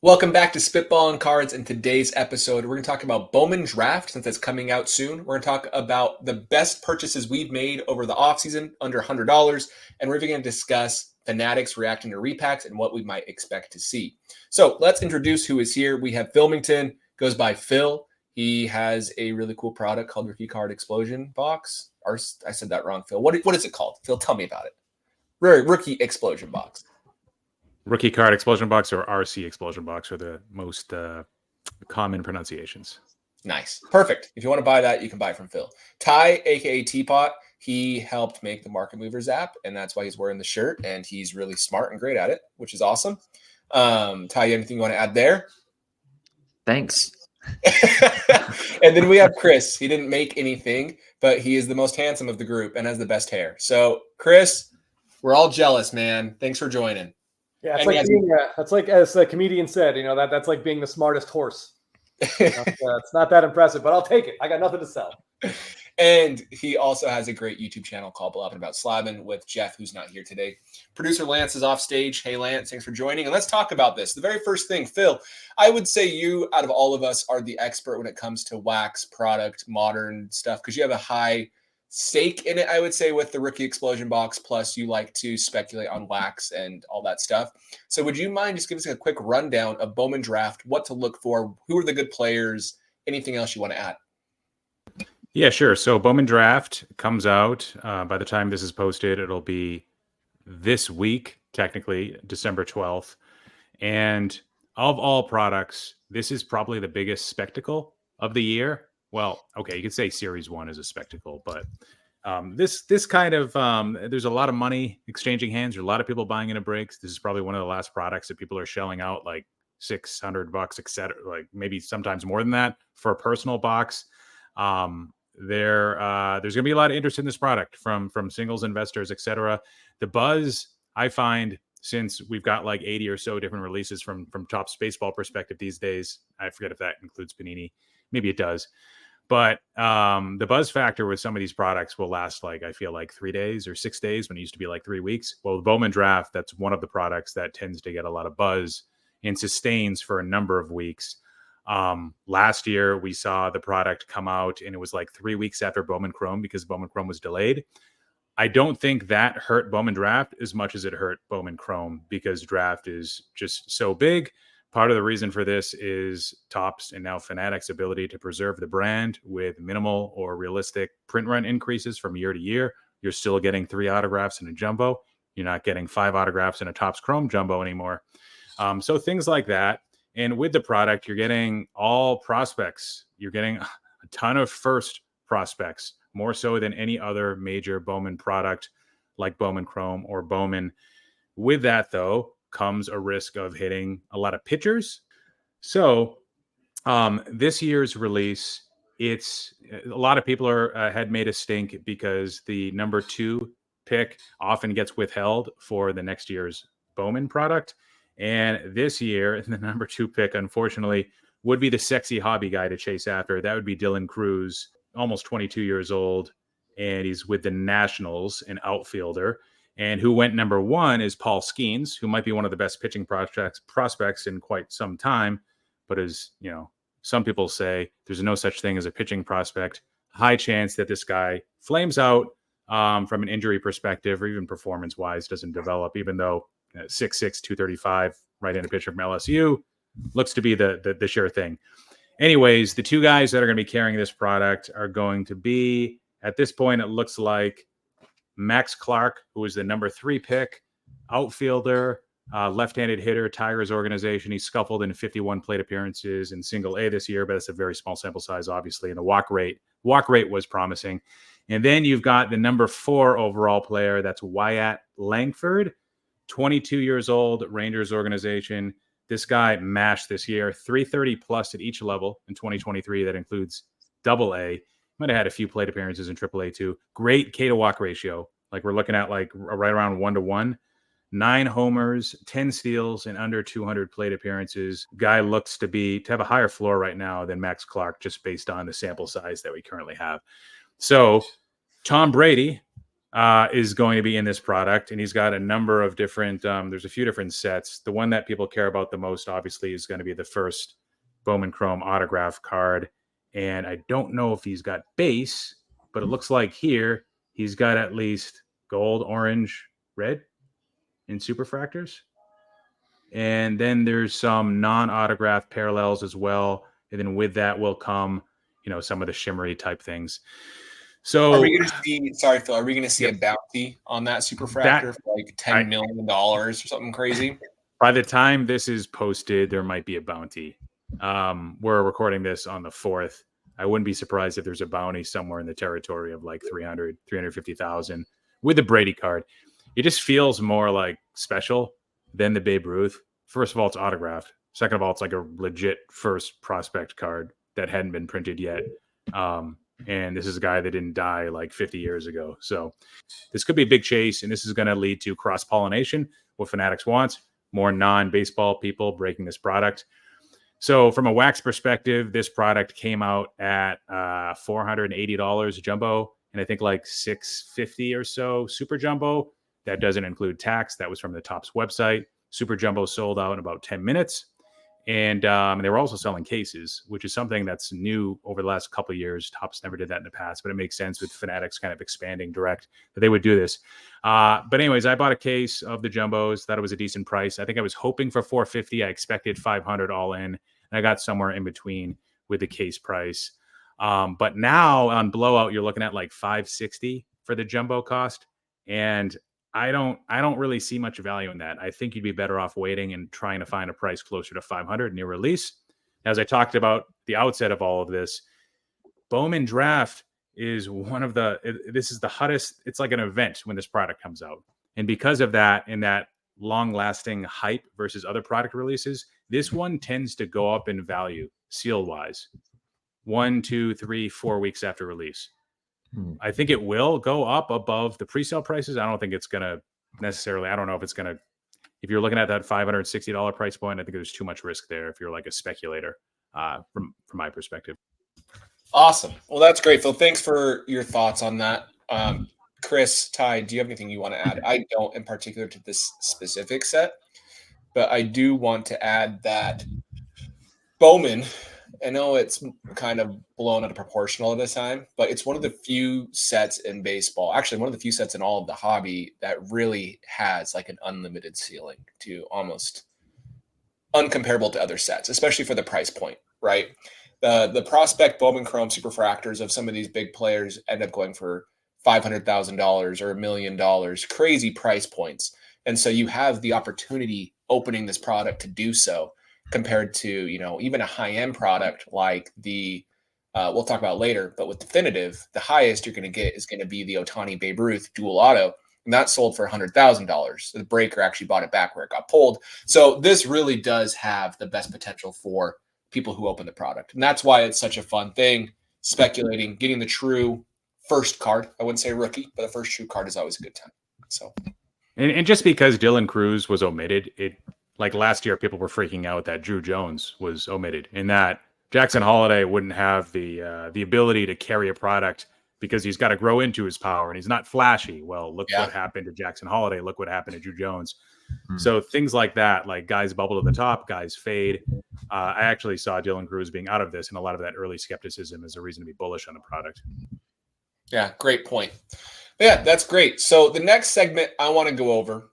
Welcome back to Spitballin Cards. In today's episode, we're going to talk about Bowman Draft since it's coming out soon. We're going to talk about the best purchases we've made over the offseason, under $100, and we're even going to discuss Fanatics reacting to repacks and what we might expect to see. So let's introduce who is here. We have Filmington, goes by Phil. He has a really cool product called Rookie Card Explosion Box. Or I said that wrong, Phil. What is it called? Phil, tell me about it. Rookie Explosion Box. Rookie Card Explosion Box or RC Explosion Box are the most common pronunciations. Nice. Perfect. If you want to buy that, you can buy it from Phil. Ty, a.k.a. Teapot, he helped make the Market Movers app, and that's why he's wearing the shirt, and he's really smart and great at it, which is awesome. Ty, anything you want to add there? Thanks. And then we have Chris. He didn't make anything, but he is the most handsome of the group and has the best hair. So, Chris, we're all jealous, man. Thanks for joining. Yeah, it's like as the comedian said, that's like being the smartest horse. It's not that impressive, but I'll take it. I got nothing to sell. And he also has a great YouTube channel called Blabbing About Slabbing with Jeff, who's not here today. Producer Lance is off stage. Hey, Lance, thanks for joining. And let's talk about this. The very first thing, Phil, I would say you, out of all of us, are the expert when it comes to wax product, modern stuff, because you have a high stake in it, I would say, with the Rookie Explosion Box. Plus, you like to speculate on wax and all that stuff. So would you mind just giving us a quick rundown of Bowman Draft, what to look for, who are the good players, anything else you want to add? Yeah, sure. So Bowman Draft comes out. By the time this is posted, it'll be this week, technically, December 12th. And of all products, this is probably the biggest spectacle of the year. Well, okay, you could say Series 1 is a spectacle, but this kind of, there's a lot of money exchanging hands. There's a lot of people buying into breaks. This is probably one of the last products that people are shelling out like $600, et cetera, like maybe sometimes more than that for a personal box. There's going to be a lot of interest in this product from singles investors, et cetera. The buzz, I find, since we've got like 80 or so different releases from Topps baseball perspective these days, I forget if that includes Panini. Maybe it does. But the buzz factor with some of these products will last I feel like 3 days or 6 days when it used to be like 3 weeks. Well, the Bowman Draft, that's one of the products that tends to get a lot of buzz and sustains for a number of weeks. Last year, we saw the product come out and it was like 3 weeks after Bowman Chrome because Bowman Chrome was delayed. I don't think that hurt Bowman Draft as much as it hurt Bowman Chrome because Draft is just so big. Part of the reason for this is Topps and now Fanatics' ability to preserve the brand with minimal or realistic print run increases from year to year. You're still getting 3 autographs in a jumbo. You're not getting 5 autographs in a Topps Chrome jumbo anymore. So things like that. And with the product, you're getting all prospects. You're getting a ton of first prospects, more so than any other major Bowman product like Bowman Chrome or Bowman. With that, though, comes a risk of hitting a lot of pitchers. So this year's release, it's a lot of people had made a stink because the number 2 pick often gets withheld for the next year's Bowman product. And this year, the number 2 pick, unfortunately, would be the sexy hobby guy to chase after. That would be Dylan Cruz, almost 22 years old, and he's with the Nationals, an outfielder. And who went number 1 is Paul Skeens, who might be one of the best pitching prospects in quite some time. But as you know, some people say there's no such thing as a pitching prospect. High chance that this guy flames out from an injury perspective or even performance-wise doesn't develop, even though 6'6", 235, right-handed pitcher from LSU looks to be the sure thing. Anyways, the 2 guys that are going to be carrying this product are going to be, at this point, it looks like Max Clark, who is the number 3 pick, outfielder, left-handed hitter, Tigers organization. He scuffled in 51 plate appearances in single A this year, but it's a very small sample size, obviously. And the walk rate was promising. And then you've got the number 4 overall player. That's Wyatt Langford, 22 years old, Rangers organization. This guy mashed this year, 330 plus at each level in 2023. That includes double A. Might have had a few plate appearances in triple A too. Great K to walk ratio. Like we're looking at like right around 1-to-1. 9 homers, 10 steals, and under 200 plate appearances. Guy looks to have a higher floor right now than Max Clark, just based on the sample size that we currently have. So Tom Brady, is going to be in this product, and he's got a number of different. There's a few different sets. The one that people care about the most, obviously, is going to be the first Bowman Chrome autograph card, and I don't know if he's got base, but it looks like here he's got at least gold, orange, red in superfractors. And then there's some non-autographed parallels as well. And then with that will come, some of the shimmery type things. So are we going to see, sorry, Phil, are we going to see a bounty on that superfractor for like $10 million or something crazy? By the time this is posted, there might be a bounty. We're recording this on the 4th. I wouldn't be surprised if there's a bounty somewhere in the territory of like 300, 350,000 with the Brady card. It just feels more like special than the Babe Ruth. First of all, it's autographed. Second of all, it's like a legit first prospect card that hadn't been printed yet. And this is a guy that didn't die like 50 years ago. So this could be a big chase, and this is going to lead to cross-pollination, what Fanatics wants, more non-baseball people breaking this product. So from a wax perspective, this product came out at $480 jumbo, and I think like $650 or so super jumbo. That doesn't include tax. That was from the Topps website. Super jumbo sold out in about 10 minutes. And they were also selling cases, which is something that's new over the last couple of years. Topps never did that in the past, but it makes sense with Fanatics kind of expanding direct that they would do this. But anyways, I bought a case of the jumbos. Thought it was a decent price. I think I was hoping for $450. I expected $500 all in, and I got somewhere in between with the case price. But now on blowout, you're looking at like $560 for the jumbo cost, and I don't really see much value in that. I think you'd be better off waiting and trying to find a price closer to $500 near release. As I talked about the outset of all of this, Bowman Draft is this is the hottest. It's like an event when this product comes out. And because of that, and that long-lasting hype versus other product releases, this one tends to go up in value seal-wise 1, 2, 3, 4 weeks after release. I think it will go up above the pre-sale prices. I don't think it's going to necessarily, I don't know if it's going to, if you're looking at that $560 price point, I think there's too much risk there if you're like a speculator from my perspective. Awesome. Well, that's great, Phil. Thanks for your thoughts on that. Chris, Ty, do you have anything you want to add? I don't in particular to this specific set, but I do want to add that Bowman, I know it's kind of blown out of proportion all the time, but it's one of the few sets in baseball, actually one of the few sets in all of the hobby that really has like an unlimited ceiling to almost uncomparable to other sets, especially for the price point, right? The prospect Bowman Chrome superfractors of some of these big players end up going for $500,000 or $1 million, crazy price points. And so you have the opportunity opening this product to do so, compared to, even a high-end product like the, we'll talk about later, but with Definitive, the highest you're going to get is going to be the Ohtani Babe Ruth dual auto, and that sold for $100,000. So the breaker actually bought it back where it got pulled. So this really does have the best potential for people who open the product. And that's why it's such a fun thing, speculating, getting the true first card. I wouldn't say rookie, but the first true card is always a good time. So, and just because Dylan Cruz was omitted, like last year, people were freaking out that Drew Jones was omitted and that Jackson Holiday wouldn't have the ability to carry a product because he's got to grow into his power and he's not flashy. Well, look what happened to Jackson Holiday. Look what happened to Drew Jones. So things like that, like guys bubble to the top, guys fade. I actually saw Dylan Cruz being out of this, and a lot of that early skepticism is a reason to be bullish on the product. Yeah, great point. Yeah, that's great. So the next segment I want to go over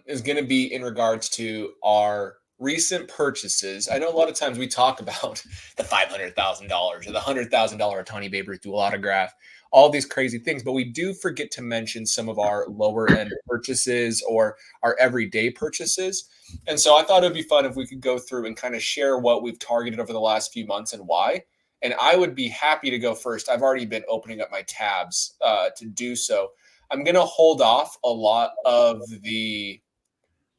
is going to be in regards to our recent purchases. I know a lot of times we talk about the $500,000 or the $100,000 Ohtani Babe Ruth dual autograph, all these crazy things, but we do forget to mention some of our lower end purchases or our everyday purchases. And so I thought it'd be fun if we could go through and kind of share what we've targeted over the last few months and why. And I would be happy to go first. I've already been opening up my tabs to do so. I'm going to hold off a lot of the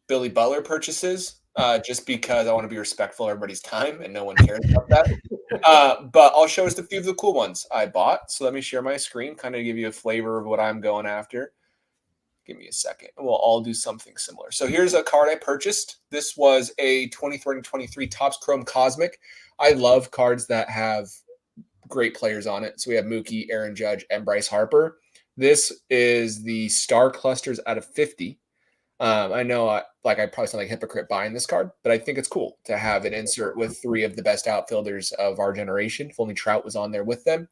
Billy Butler purchases just because I want to be respectful of everybody's time and no one cares about that. But I'll show us a few of the cool ones I bought. So let me share my screen, kind of give you a flavor of what I'm going after. Give me a second. We'll all do something similar. So here's a card I purchased. This was a 23 Topps Chrome Cosmic. I love cards that have great players on it. So we have Mookie, Aaron Judge, and Bryce Harper. This is the star clusters out of 50. I know I probably sound like a hypocrite buying this card, but I think it's cool to have an insert with 3 of the best outfielders of our generation. If only Trout was on there with them.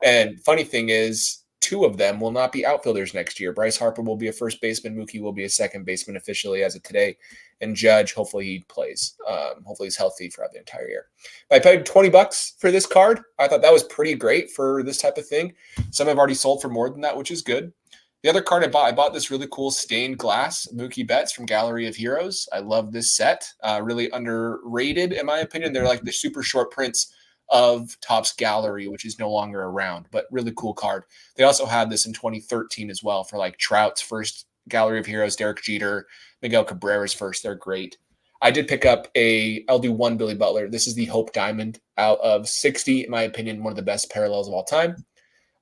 And funny thing is, 2 of them will not be outfielders next year. Bryce Harper will be a first baseman. Mookie will be a second baseman officially as of today. And Judge, hopefully he plays. Hopefully he's healthy throughout the entire year. But I paid $20 for this card. I thought that was pretty great for this type of thing. Some have already sold for more than that, which is good. The other card I bought this really cool stained glass Mookie Betts from Gallery of Heroes. I love this set. Really underrated, in my opinion. They're like the super short prints of Topps Gallery, which is no longer around, but really cool card. They also had this in 2013 as well for like Trout's first Gallery of Heroes, Derek Jeter, Miguel Cabrera's first. They're great. I did pick up I'll do one Billy Butler. This is the Hope Diamond out of 60, in my opinion, one of the best parallels of all time.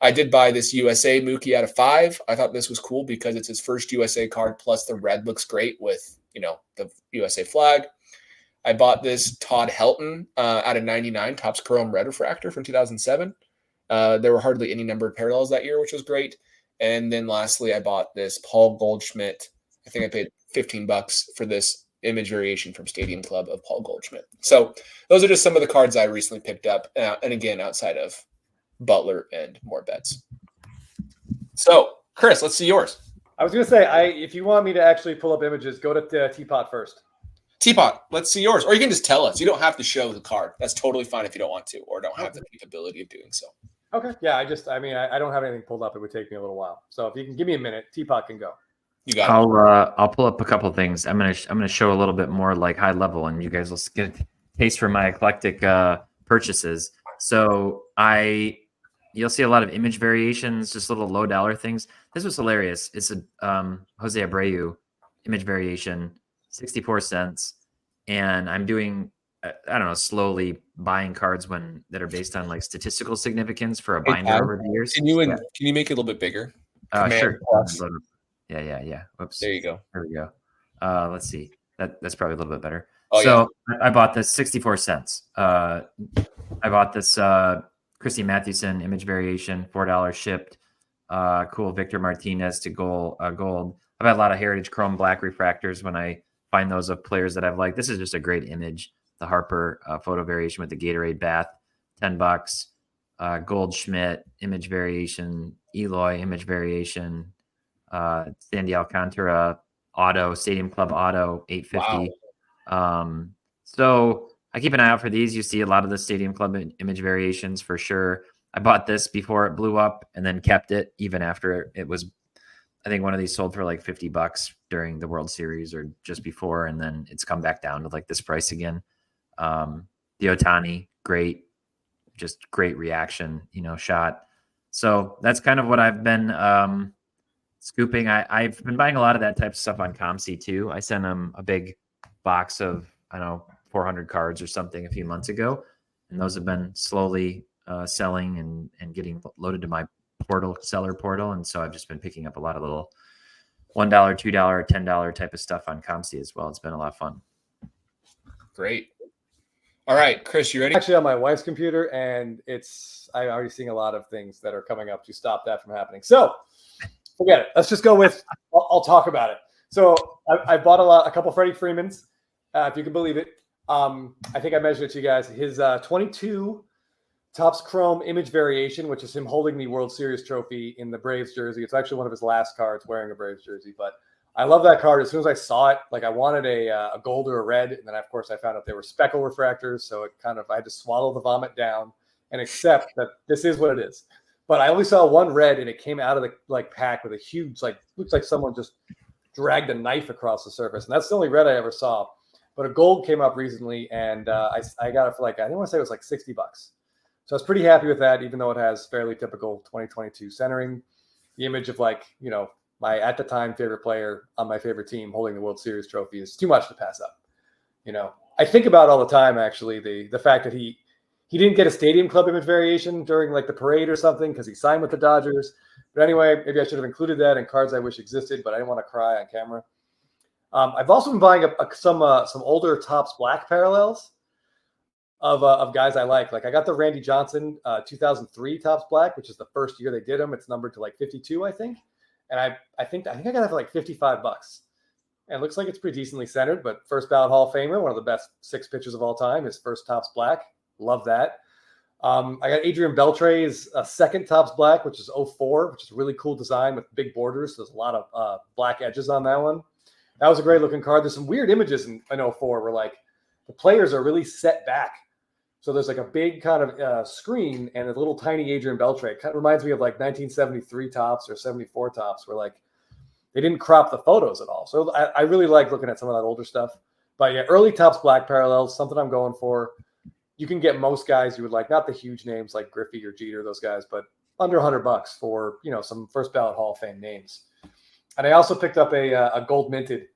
I did buy this USA Mookie out of 5. I thought this was cool because it's his first USA card, plus the red looks great with, the USA flag. I bought this Todd Helton out of 99, Topps Chrome Red Refractor from 2007. There were hardly any numbered parallels that year, which was great. And then lastly, I bought this Paul Goldschmidt. I think I paid $15 for this image variation from Stadium Club of Paul Goldschmidt. So those are just some of the cards I recently picked up. And again, outside of Butler and more bets. So, Chris, let's see yours. I was going to say, if you want me to actually pull up images, go to Teapot first. Teapot, let's see yours. Or you can just tell us. You don't have to show the card. That's totally fine if you don't want to or don't have the capability of doing so. Okay. Yeah, I don't have anything pulled up. It would take me a little while. So if you can give me a minute, Teapot can go. You got it. I'll pull up a couple of things. I'm gonna show a little bit more like high level, and you guys will get a taste for my eclectic purchases. So you'll see a lot of image variations, just little low dollar things. This was hilarious. It's a Jose Abreu image variation, 64 cents. And I'm doing, slowly buying cards that are based on like statistical significance for a binder over the years. Can you make it a little bit bigger? Sure. Plus. Yeah. Whoops. There you go. There we go. Let's see. That's probably a little bit better. Oh, so yeah. I bought this 64 cents. I bought this Christy Mathewson image variation, $4 shipped. Cool Victor Martinez to gold. I've had a lot of Heritage Chrome Black refractors when I find those of players that I've liked. This is just a great image. The Harper photo variation with the Gatorade bath, $10. Goldschmidt image variation, Eloy image variation, Sandy Alcantara auto, Stadium Club auto, $8.50. Wow. So I keep an eye out for these. You see a lot of the Stadium Club image variations for sure. I bought this before it blew up and then kept it even after it was, I think one of these sold for like $50 during the World Series or just before. And then it's come back down to like this price again. The Ohtani, great reaction, shot. So that's kind of what I've been scooping. I've been buying a lot of that type of stuff on ComC too. I sent them a big box of, 400 cards or something a few months ago. And those have been slowly selling and getting loaded to my seller portal. And so I've just been picking up a lot of little $1, $2, $10 type of stuff on ComC as well. It's been a lot of fun. Great. All right, Chris, you ready? Actually on my wife's computer, and I'm already seeing a lot of things that are coming up to stop that from happening. So forget it. Let's just go with, I'll talk about it. So I bought a couple Freddie Freemans, if you can believe it. I think I mentioned it to you guys. His 22 Topps Chrome image variation, which is him holding the World Series trophy in the Braves jersey. It's actually one of his last cards wearing a Braves jersey, but I love that card. As soon as I saw it, like I wanted a gold or a red, and then of course I found out they were speckle refractors, so I had to swallow the vomit down and accept that this is what it is. But I only saw one red, and it came out of the pack with a huge looks like someone just dragged a knife across the surface, and that's the only red I ever saw. But a gold came up recently, and I got it for I didn't want to say it was like $60. So I was pretty happy with that, even though it has fairly typical 2022 centering. The image of my at the time favorite player on my favorite team holding the World Series trophy is too much to pass up. I think about all the time actually the fact that he didn't get a Stadium Club image variation during the parade or something because he signed with the Dodgers. But anyway, maybe I should have included that in cards I wish existed, but I didn't want to cry on camera. I've also been buying some older Topps Black parallels. of guys I like. Like I got the Randy Johnson 2003 Topps Black, which is the first year they did them. It's numbered to like 52, I think. And I think I got it for like $55. And it looks like it's pretty decently centered, but first ballot Hall of Famer, one of the best 6 pitchers of all time, his first Topps Black. Love that. I got Adrian Beltre's second Topps Black, which is 04, which is a really cool design with big borders. There's a lot of black edges on that one. That was a great looking card. There's some weird images in 04 where like the players are really set back. So there's like a big kind of screen and a little tiny Adrian Beltre. It kind of reminds me of like 1973 Topps or 74 Topps where like they didn't crop the photos at all. So I really like looking at some of that older stuff. But yeah, early Topps Black parallels, something I'm going for. You can get most guys you would like, not the huge names like Griffey or Jeter, those guys, but under $100 for, some first ballot Hall of Fame names. And I also picked up a gold minted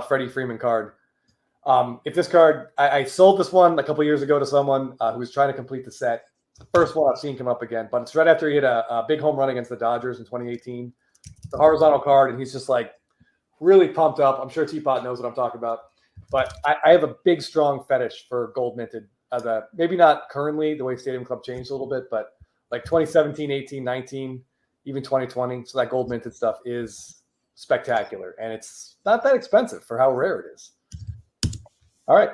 Freddie Freeman card. If this card, I sold this one a couple years ago to someone who was trying to complete the set. It's the first one I've seen come up again, but it's right after he hit a big home run against the Dodgers in 2018. The horizontal card, and he's just like really pumped up. I'm sure Teapot knows what I'm talking about, but I have a big, strong fetish for gold minted. Maybe not currently the way Stadium Club changed a little bit, but like 2017, 18, 19, even 2020. So that gold minted stuff is spectacular, and it's not that expensive for how rare it is. All right.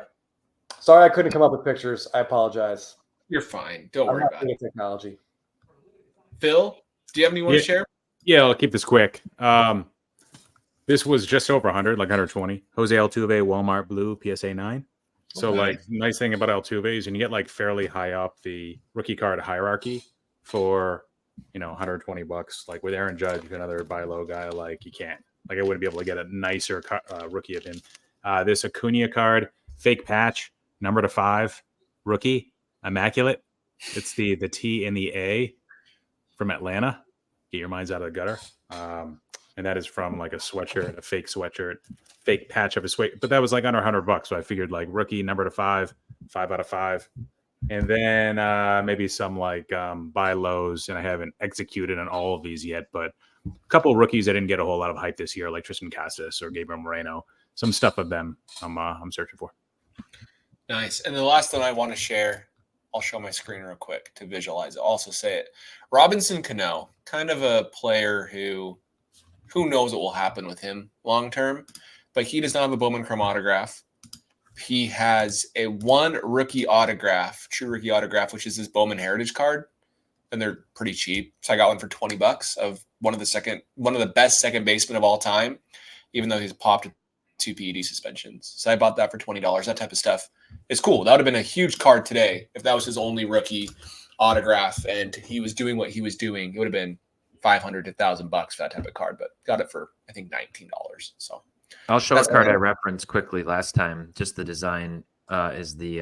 Sorry I couldn't come up with pictures. I apologize. You're fine. Don't worry about it. Technology. Phil, do you have any you want to share? Yeah, I'll keep this quick. This was just over 100, like 120. Jose Altuve, Walmart Blue, PSA 9. So, like, nice thing about Altuve is you can get, like, fairly high up the rookie card hierarchy for, $120. Like, with Aaron Judge, another buy low guy, like, you can't. Like, I wouldn't be able to get a nicer rookie of him. This Acuna card, fake patch, number to 5, rookie, immaculate. It's the T and the A from Atlanta. Get your minds out of the gutter. And that is from like a sweatshirt, a fake sweatshirt, fake patch of a sweat. But that was like under $100. So I figured like rookie, number to 5 out of 5. And then maybe some like buy lows. And I haven't executed on all of these yet, but a couple of rookies I didn't get a whole lot of hype this year, like Tristan Casas or Gabriel Moreno. Some stuff of them I'm searching for. Nice. And the last one I want to share, I'll show my screen real quick to visualize it. Also say it. Robinson Cano, kind of a player who knows what will happen with him long term, but he does not have a Bowman Chrome autograph. He has a one rookie autograph, true rookie autograph, which is his Bowman Heritage card, and they're pretty cheap. So I got one for $20 of one of the best second basemen of all time, even though he's popped 2 PED suspensions. So I bought that for $20. That type of stuff is cool. That would have been a huge card today if that was his only rookie autograph and he was doing what he was doing. It would have been $500 to $1,000 for that type of card, but got it for I think $19. So I'll show a card I referenced quickly last time. Just the design is the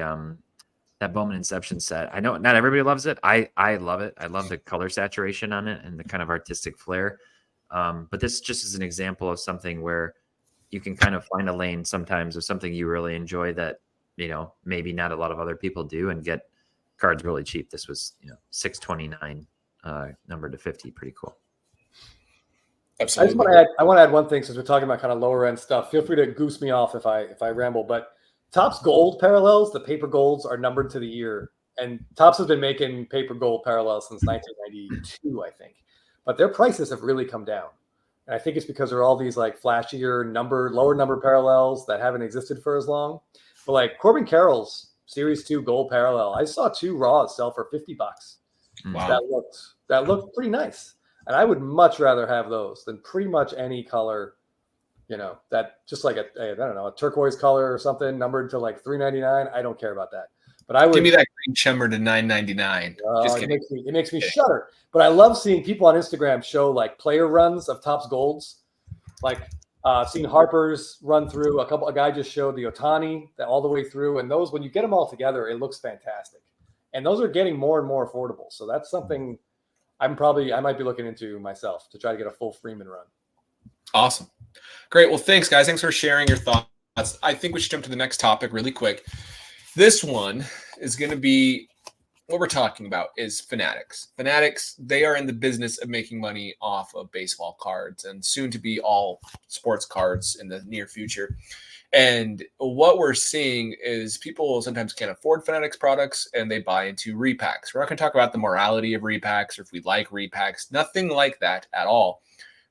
that Bowman Inception set. I know not everybody loves it. I love it. I love the color saturation on it and the kind of artistic flair. But this just is an example of something where you can kind of find a lane sometimes of something you really enjoy that maybe not a lot of other people do, and get cards really cheap. This was $629. Number to 50, pretty cool. Absolutely. I want to add one thing since we're talking about kind of lower end stuff. Feel free to goose me off if I ramble, but Topps Gold parallels, the paper golds are numbered to the year, and Topps has been making paper gold parallels since 1992, I think, but their prices have really come down, and I think it's because there are all these like flashier lower number parallels that haven't existed for as long. But like Corbin Carroll's Series 2 gold parallel, I saw 2 raws sell for $50. Wow. That looked pretty nice. And I would much rather have those than pretty much any color, that just like a turquoise color or something numbered to like $399. I don't care about that. But I would give me that green shimmer to $9.99. Just kidding. It makes me shudder. But I love seeing people on Instagram show like player runs of Topps Golds. Like seeing Harper's run through a guy just showed the Ohtani all the way through. And those, when you get them all together, it looks fantastic. And those are getting more and more affordable. So that's something I might be looking into myself to try to get a full Freeman run. Awesome. Great. Well, thanks, guys. Thanks for sharing your thoughts. I think we should jump to the next topic really quick. This one is going to be what we're talking about is Fanatics. Fanatics, they are in the business of making money off of baseball cards and soon to be all sports cards in the near future. And what we're seeing is people sometimes can't afford Fanatics products and they buy into repacks. We're not going to talk about the morality of repacks or if we like repacks, nothing like that at all.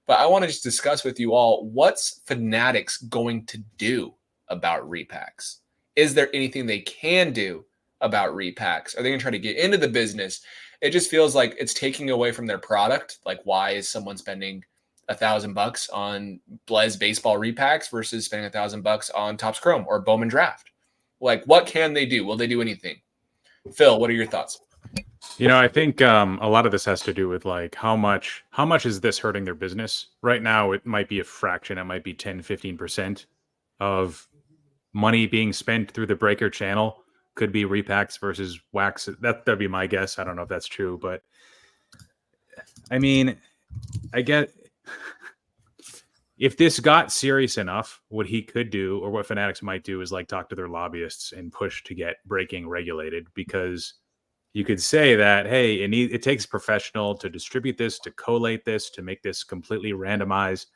But I want to just discuss with you all, what's Fanatics going to do about repacks? Is there anything they can do about repacks? Are they going to try to get into the business? It just feels like it's taking away from their product. Like, why is someone spending $1,000 on Blez baseball repacks versus spending $1,000 on Topps Chrome or Bowman Draft? Like, what can they do? Will they do anything? Phil, what are your thoughts? I think a lot of this has to do with like how much is this hurting their business right now? It might be a fraction. It might be 10-15% of money being spent through the breaker channel. Could be repacks versus wax. That'd be my guess. I don't know if that's true, but I mean, I get if this got serious enough, what he could do or what Fanatics might do is like talk to their lobbyists and push to get breaking regulated, because you could say that, hey, it takes a professional to distribute this, to collate this, to make this completely randomized.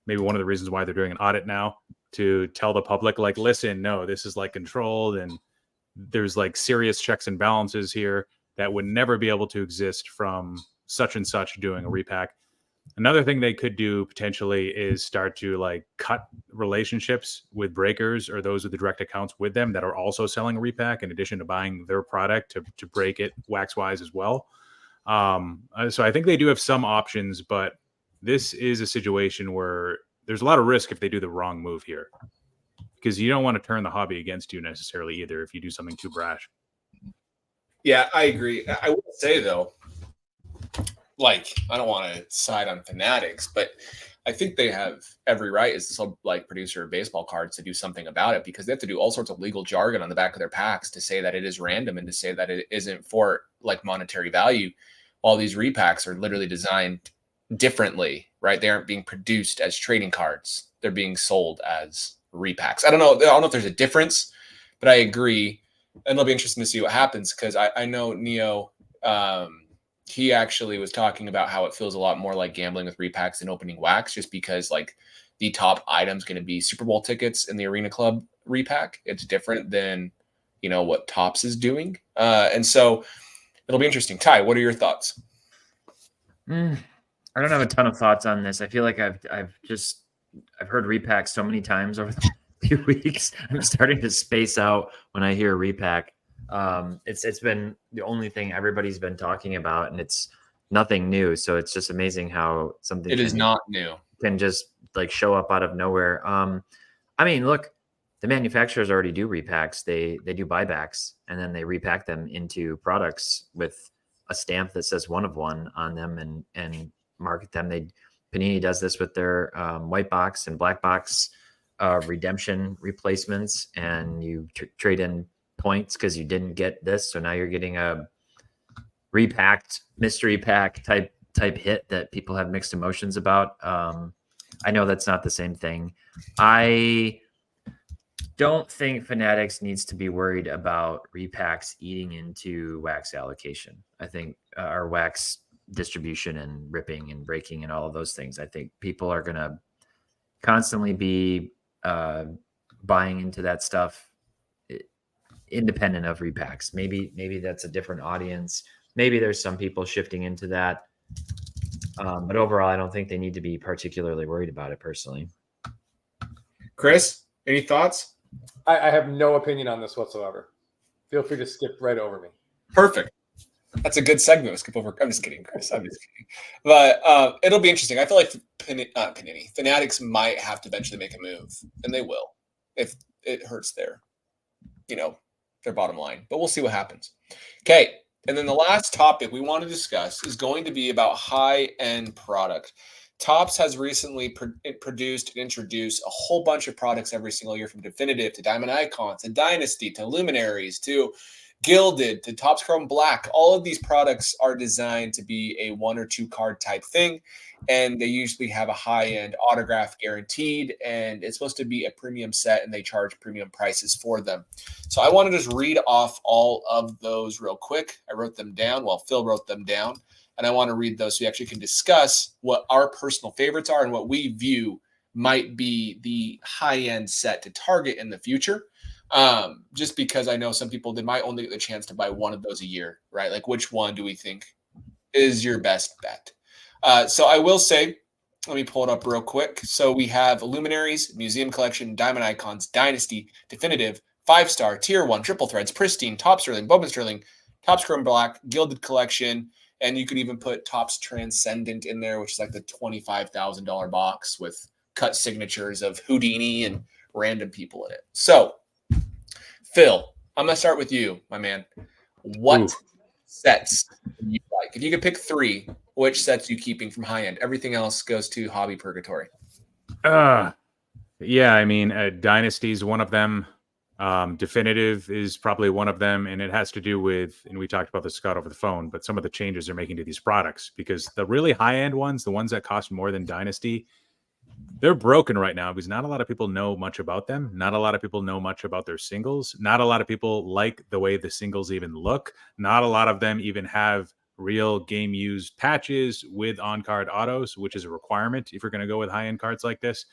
Maybe one of the reasons why they're doing an audit now, to tell the public, like, listen, no, this is like controlled and there's like serious checks and balances here that would never be able to exist from such and such doing a repack. Another thing they could do potentially is start to like cut relationships with breakers or those with the direct accounts with them that are also selling a repack in addition to buying their product to break it wax wise as well. So I think they do have some options, but this is a situation where there's a lot of risk if they do the wrong move here, because you don't want to turn the hobby against you necessarily either if you do something too brash. Yeah, I agree. I would say though, like, I don't want to side on Fanatics, but I think they have every right as the like producer of baseball cards to do something about it, because they have to do all sorts of legal jargon on the back of their packs to say that it is random and to say that it isn't for like monetary value. While these repacks are literally designed differently, right? They aren't being produced as trading cards. They're being sold as repacks. I don't know if there's a difference, but I agree. And it'll be interesting to see what happens, because I know Neo, he actually was talking about how it feels a lot more like gambling with repacks than opening wax, just because like the top item's going to be Super Bowl tickets in the Arena Club repack. It's different than, what Topps is doing. And so it'll be interesting. Ty, what are your thoughts? I don't have a ton of thoughts on this. I feel like I've heard repacks so many times over the few weeks. I'm starting to space out when I hear repack. It's been the only thing everybody's been talking about, and it's nothing new. So it's just amazing how something is not new can just like show up out of nowhere. I mean, look, the manufacturers already do repacks. They do buybacks, and then they repack them into products with a stamp that says 1 of 1 on them and market them. Panini does this with their white box and black box redemption replacements, and you trade in points because you didn't get this, so now you're getting a repacked mystery pack type hit that people have mixed emotions about. I know that's not the same thing. I don't think Fanatics needs to be worried about repacks eating into wax allocation. I think our wax distribution and ripping and breaking and all of those things. I think people are going to constantly be buying into that stuff independent of repacks. Maybe that's a different audience. Maybe there's some people shifting into that. But overall, I don't think they need to be particularly worried about it personally. Chris, any thoughts? I have no opinion on this whatsoever. Feel free to skip right over me. Perfect. That's a good segment. We'll skip over. I'm just kidding, Chris. I'm just kidding. But it'll be interesting. I feel like Panini, Fanatics might have to eventually make a move, and they will if it hurts their bottom line. But we'll see what happens. Okay. And then the last topic we want to discuss is going to be about high-end product. Topps has recently produced and introduced a whole bunch of products every single year, from Definitive to Diamond Icons to Dynasty to Luminaries to Gilded to Topps Chrome Black. All of these products are designed to be a 1 or 2 card type thing, and they usually have a high-end autograph guaranteed, and it's supposed to be a premium set, and they charge premium prices for them. So I want to just read off all of those real quick. I wrote them down. Well, Phil wrote them down, and I want to read those so we actually can discuss what our personal favorites are and what we view might be the high-end set to target in the future. Just because I know some people, they might only get the chance to buy one of those a year, right? Like, which one do we think is your best bet? So I will say, let me pull it up real quick. So we have Luminaries, Museum Collection, Diamond Icons, Dynasty, Definitive, 5-star, Tier 1, Triple Threads, Pristine, Top Sterling, Bowman Sterling, Topps Chrome Black, Gilded Collection, and you could even put Topps Transcendent in there, which is like the $25,000 box with cut signatures of Houdini and random people in it. So, Phil, I'm going to start with you, my man. What sets do you like? If you could pick 3, which sets are you keeping from high end? Everything else goes to hobby purgatory. Yeah, I mean, Dynasty is one of them. Definitive is probably one of them, and it has to do with, and we talked about this, Scott, over the phone, but some of the changes they're making to these products, because the really high-end ones, the ones that cost more than Dynasty, they're broken right now because not a lot of people know much about them. Not a lot of people know much about their singles. Not a lot of people like the way the singles even look. Not a lot of them even have real game used patches with on-card autos, which is a requirement if you're going to go with high-end cards like this.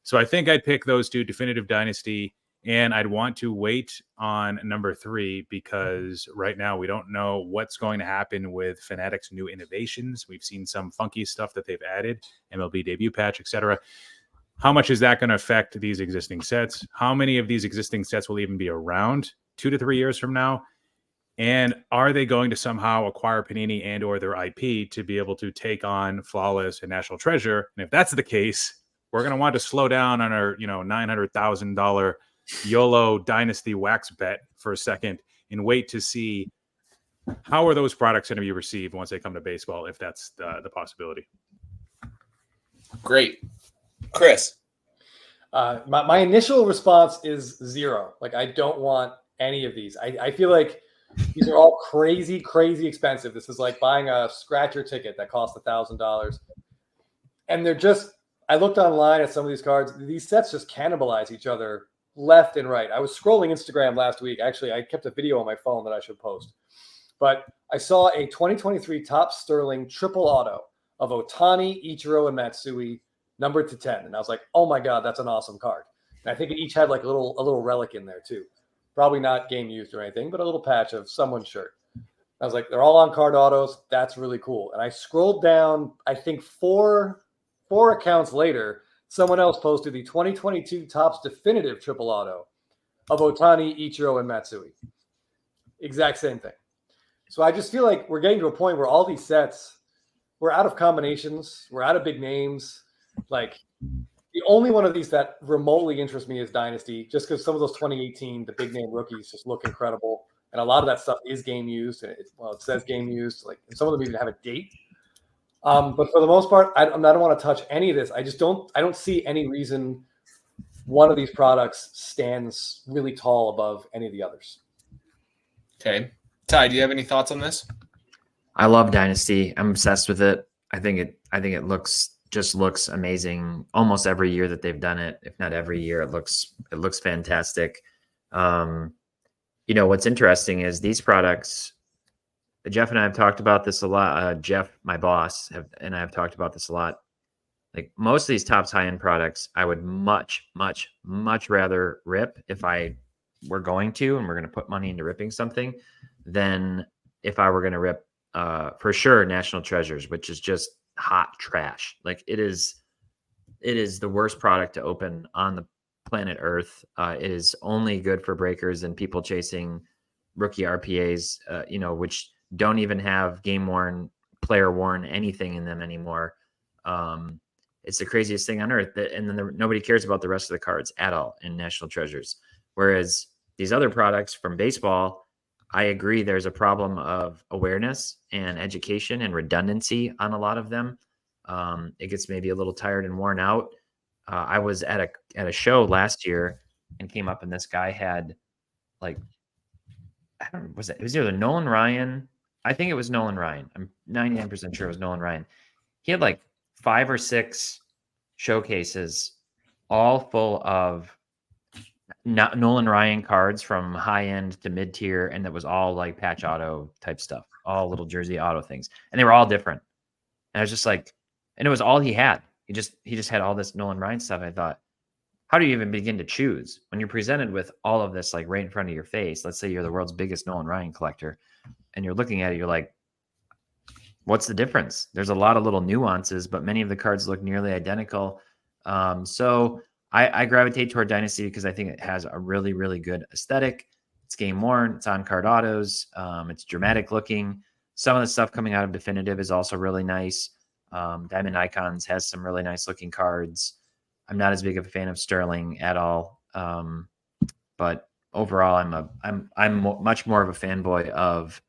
So I think I'd pick those 2, Definitive, Dynasty, and I'd want to wait on number 3 because right now we don't know what's going to happen with Fanatics' new innovations. We've seen some funky stuff that they've added, MLB debut patch, etc. How much is that going to affect these existing sets? How many of these existing sets will even be around 2 to 3 years from now? And are they going to somehow acquire Panini and or their IP to be able to take on Flawless and National Treasure? And if that's the case, we're going to want to slow down on our, $900,000 YOLO Dynasty wax bet for a second and wait to see how are those products going to be received once they come to baseball, if that's the possibility. Great. Chris. My initial response is 0. Like, I don't want any of these. I feel like these are all crazy, crazy expensive. This is like buying a scratcher ticket that costs $1,000. And they're just, I looked online at some of these cards. These sets just cannibalize each other left and right. I was scrolling Instagram last week. Actually, I kept a video on my phone that I should post. But I saw a 2023 Topps Sterling triple auto of Ohtani, Ichiro, and Matsui, numbered to 10. And I was like, oh my God, that's an awesome card. And I think it each had like a little relic in there too. Probably not game used or anything, but a little patch of someone's shirt. I was like, they're all on card autos. That's really cool. And I scrolled down, I think four accounts later, someone else posted the 2022 Topps Definitive triple auto of Ohtani, Ichiro, and Matsui. Exact same thing. So I just feel like we're getting to a point where all these sets, we're out of combinations. We're out of big names. Like, the only one of these that remotely interests me is Dynasty, just because some of those 2018, the big name rookies just look incredible. And a lot of that stuff is game used. And it says game used. Like, and some of them even have a date. But for the most part, I don't want to touch any of this. I don't see any reason one of these products stands really tall above any of the others. Okay. Ty, do you have any thoughts on this? I love Dynasty. I'm obsessed with it. I think it looks amazing almost every year that they've done it. If not every year, it looks fantastic. What's interesting is these products, Jeff and I have talked about this a lot. Jeff, my boss, and I have talked about this a lot. Like, most of these Topps high-end products, I would much, much, much rather rip if I were going to, and we're going to put money into ripping something, than if I were going to rip, for sure, National Treasures, which is just hot trash. Like, it is the worst product to open on the planet Earth. It is only good for breakers and people chasing rookie RPAs, which don't even have game worn, player worn anything in them anymore. It's the craziest thing on earth. And then nobody cares about the rest of the cards at all in National Treasures. Whereas these other products from baseball, I agree there's a problem of awareness and education and redundancy on a lot of them. It gets maybe a little tired and worn out. I was at a show last year and came up, and this guy had, like, it was either Nolan Ryan. I think it was Nolan Ryan. I'm 99% sure it was Nolan Ryan. He had like 5 or 6 showcases, all full of Nolan Ryan cards from high end to mid tier, and that was all like patch auto type stuff, all little jersey auto things, and they were all different. And I was just like, and it was all he had. He just had all this Nolan Ryan stuff. I thought, how do you even begin to choose when you're presented with all of this like right in front of your face? Let's say you're the world's biggest Nolan Ryan collector, and you're looking at it, you're like, what's the difference? There's a lot of little nuances, but many of the cards look nearly identical. So I gravitate toward Dynasty because I think it has a really, really good aesthetic. It's game worn. It's on card autos. It's dramatic looking. Some of the stuff coming out of Definitive is also really nice. Diamond Icons has some really nice looking cards. I'm not as big of a fan of Sterling at all. But overall, I'm much more of a fanboy of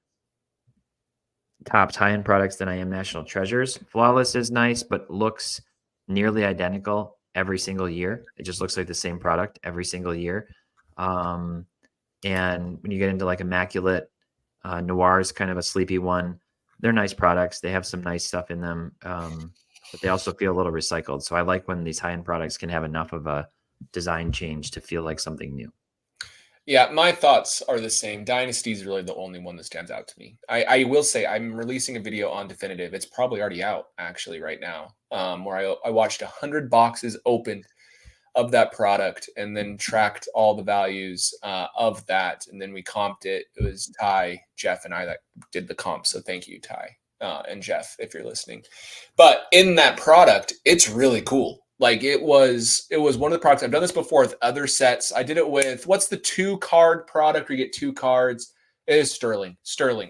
Topps high-end products than I am National Treasures. Flawless is nice, but looks nearly identical every single year. It just looks like the same product every single year. And when you get into like Immaculate, Noir is kind of a sleepy one. They're nice products. They have some nice stuff in them, but they also feel a little recycled. So I like when these high-end products can have enough of a design change to feel like something new. Yeah, my thoughts are the same. Dynasty is really the only one that stands out to me. I will say I'm releasing a video on Definitive. It's probably already out actually right now, where I watched 100 boxes open of that product and then tracked all the values of that. And then we comped it. It was Ty, Jeff, and I that did the comp. So thank you, Ty and Jeff, if you're listening. But in that product, it's really cool. Like it was one of the products. I've done this before with other sets. I did it with, what's the 2-card product where you get 2 cards? It is Sterling.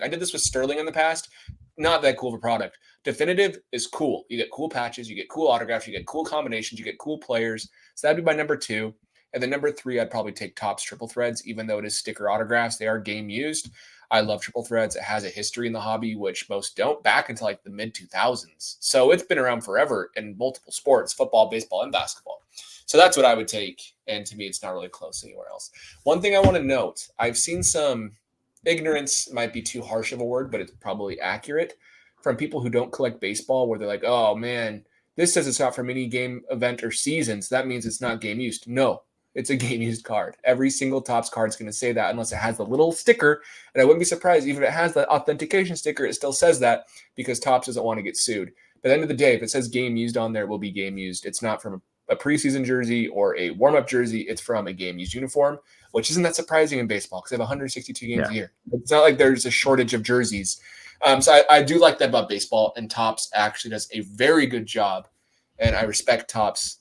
I did this with Sterling in the past. Not that cool of a product. Definitive is cool. You get cool patches, you get cool autographs, you get cool combinations, you get cool players. So that'd be my number 2. And then number 3, I'd probably take Topps Triple Threads, even though it is sticker autographs. They are game used. I love Triple Threads. It has a history in the hobby, which most don't, back into like the mid-2000s. So it's been around forever in multiple sports, football, baseball, and basketball. So that's what I would take. And to me, it's not really close anywhere else. One thing I want to note, I've seen some ignorance, might be too harsh of a word, but it's probably accurate, from people who don't collect baseball, where they're like, oh man, this says it's not from any game event or season, so that means it's not game used. No, it's a game used card. Every single Topps card is going to say that unless it has the little sticker. And I wouldn't be surprised even if it has the authentication sticker, it still says that because Topps doesn't want to get sued. But at the end of the day, if it says game used on there, it will be game used. It's not from a preseason jersey or a warm-up jersey. It's from a game used uniform, which isn't that surprising in baseball because they have 162 games a year. It's not like there's a shortage of jerseys. So I do like that about baseball, and Topps actually does a very good job. And I respect Topps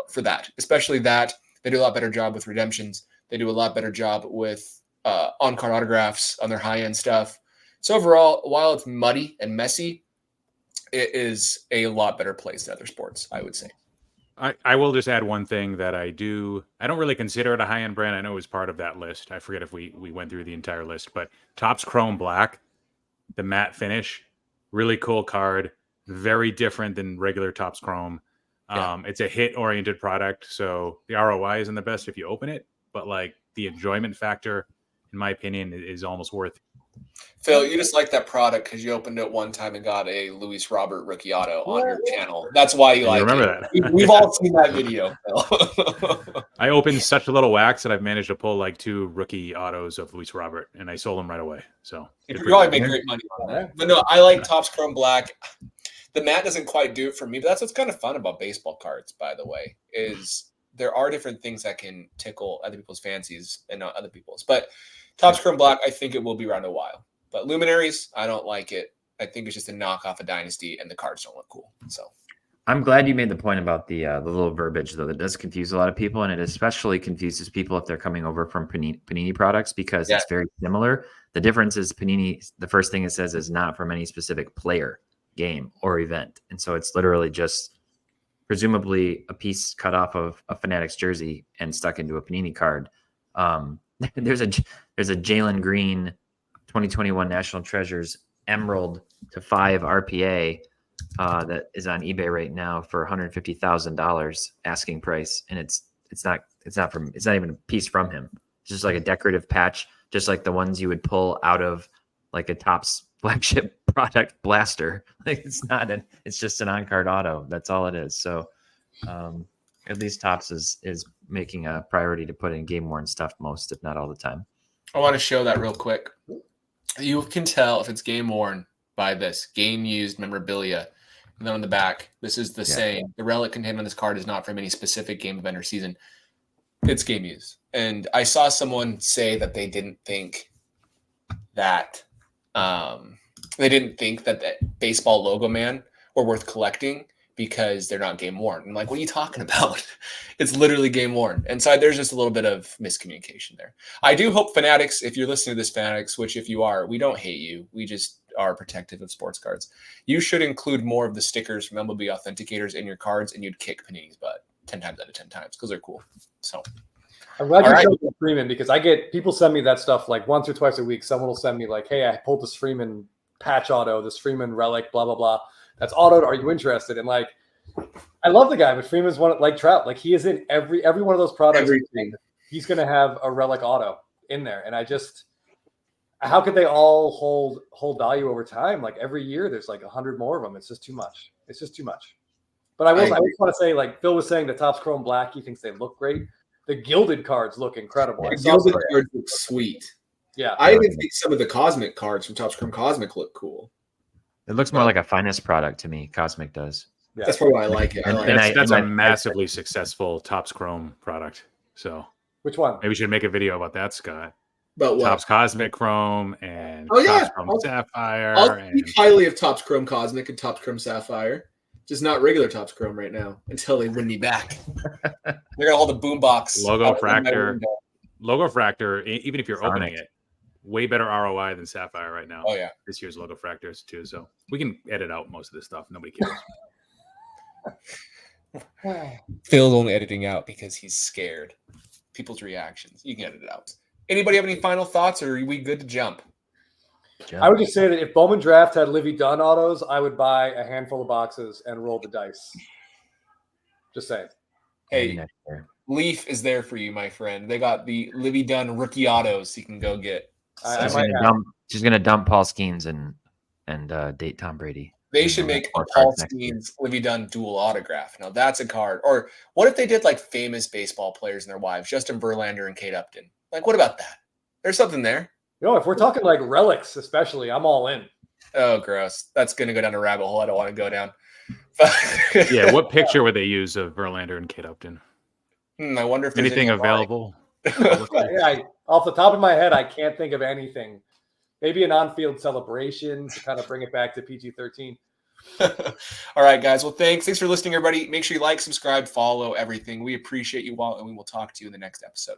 for that, especially that. They do a lot better job with redemptions. They do a lot better job with on-card autographs on their high-end stuff. So overall, while it's muddy and messy, it is a lot better place than other sports, I would say. I will just add one thing that I don't really consider it a high-end brand. I know it was part of that list. I forget if we went through the entire list, but Topps Chrome Black, the matte finish, really cool card, very different than regular Topps Chrome. It's a hit-oriented product, so the ROI isn't the best if you open it, but like the enjoyment factor, in my opinion, is almost worth it. Phil, you just like that product because you opened it one time and got a Luis Robert rookie auto on your channel. That's why you like remember it. that. We've all seen that video, Phil. I opened such a little wax that I've managed to pull like 2 rookie autos of Luis Robert, and I sold them right away. So you could probably make great money on that. But no, I like Topps Chrome Black. The matte doesn't quite do it for me, but that's what's kind of fun about baseball cards, by the way, is there are different things that can tickle other people's fancies and not other people's. But Topps Chrome Black, I think it will be around a while. But Luminaries, I don't like it. I think it's just a knockoff of Dynasty, and the cards don't look cool. So I'm glad you made the point about the little verbiage, though. That does confuse a lot of people, and it especially confuses people if they're coming over from Panini products because it's very similar. The difference is Panini, the first thing it says is not from any specific player, game, or event. And so it's literally just presumably a piece cut off of a Fanatics jersey and stuck into a Panini card. There's a Jalen Green 2021 National Treasures Emerald to 5 RPA that is on eBay right now for $150,000 asking price, and it's not even a piece from him. It's just like a decorative patch, just like the ones you would pull out of like a Topps flagship product blaster. Like it's just an on-card auto. That's all it is. So at least Topps is making a priority to put in game worn stuff most, if not all the time. I want to show that real quick. You can tell if it's game worn by this game used memorabilia. And then on the back, this is the saying: the relic contained on this card is not from any specific game event or season. It's game use. And I saw someone say that they didn't think that the baseball logo man were worth collecting because they're not game worn. I'm like, what are you talking about? It's literally game worn. And so there's just a little bit of miscommunication there. I do hope Fanatics, if you're listening to this, Fanatics, which if you are, we don't hate you. We just are protective of sports cards. You should include more of the stickers from MLB Authenticators in your cards, and you'd kick Panini's butt 10 times out of 10 times because they're cool. So I'm glad you showed Freeman, because I get people send me that stuff like once or twice a week. Someone will send me like, hey, I pulled this Freeman patch auto, this Freeman relic, blah, blah, blah. That's autoed. Are you interested? And like, I love the guy, but Freeman's one like Trout. Like he is in every one of those products. Everything. He's going to have a relic auto in there. And I just, how could they all hold value over time? Like every year there's like 100 more of them. It's just too much. It's just too much. But I just want to say, like Phil was saying, the Topps Chrome Black, he thinks they look great. The gilded cards look incredible. The gilded cards look sweet. Yeah. I even think some of the Cosmic cards from Topps Chrome Cosmic look cool. It looks more like a finest product to me. Cosmic does. Yeah. That's probably why I like it. That's a massively successful Topps Chrome product. So which one? Maybe we should make a video about that, Scott. About what? Topps Cosmic Chrome and Topps Chrome Sapphire. I'll speak highly of Topps Chrome Cosmic and Topps Chrome Sapphire. Just not regular Topps Chrome right now until they win me back. They're gonna hold the boombox. Logo Fractor, even if you're opening it, way better ROI than Sapphire right now. Oh yeah, this year's Logo Fractors too. So we can edit out most of this stuff. Nobody cares. Phil's only editing out because he's scared. People's reactions. You can edit it out. Anybody have any final thoughts, or are we good to jump? I would just say that if Bowman Draft had Livy Dunn autos, I would buy a handful of boxes and roll the dice. Just saying. Hey, Leaf is there for you, my friend. They got the Livy Dunn rookie autos you can go get. She's gonna dump Paul Skeens and date Tom Brady. They should make a Paul Skeens Livy Dunn dual autograph. Now that's a card. Or what if they did like famous baseball players and their wives, Justin Verlander and Kate Upton? Like, what about that? There's something there. If we're talking like relics, especially, I'm all in. Oh, gross. That's going to go down a rabbit hole I don't want to go down. Yeah, what picture would they use of Verlander and Kate Upton? I wonder if there's anything available. Off the top of my head, I can't think of anything. Maybe an on-field celebration to kind of bring it back to PG-13. All right, guys. Well, thanks for listening, everybody. Make sure you like, subscribe, follow everything. We appreciate you all, and we will talk to you in the next episode.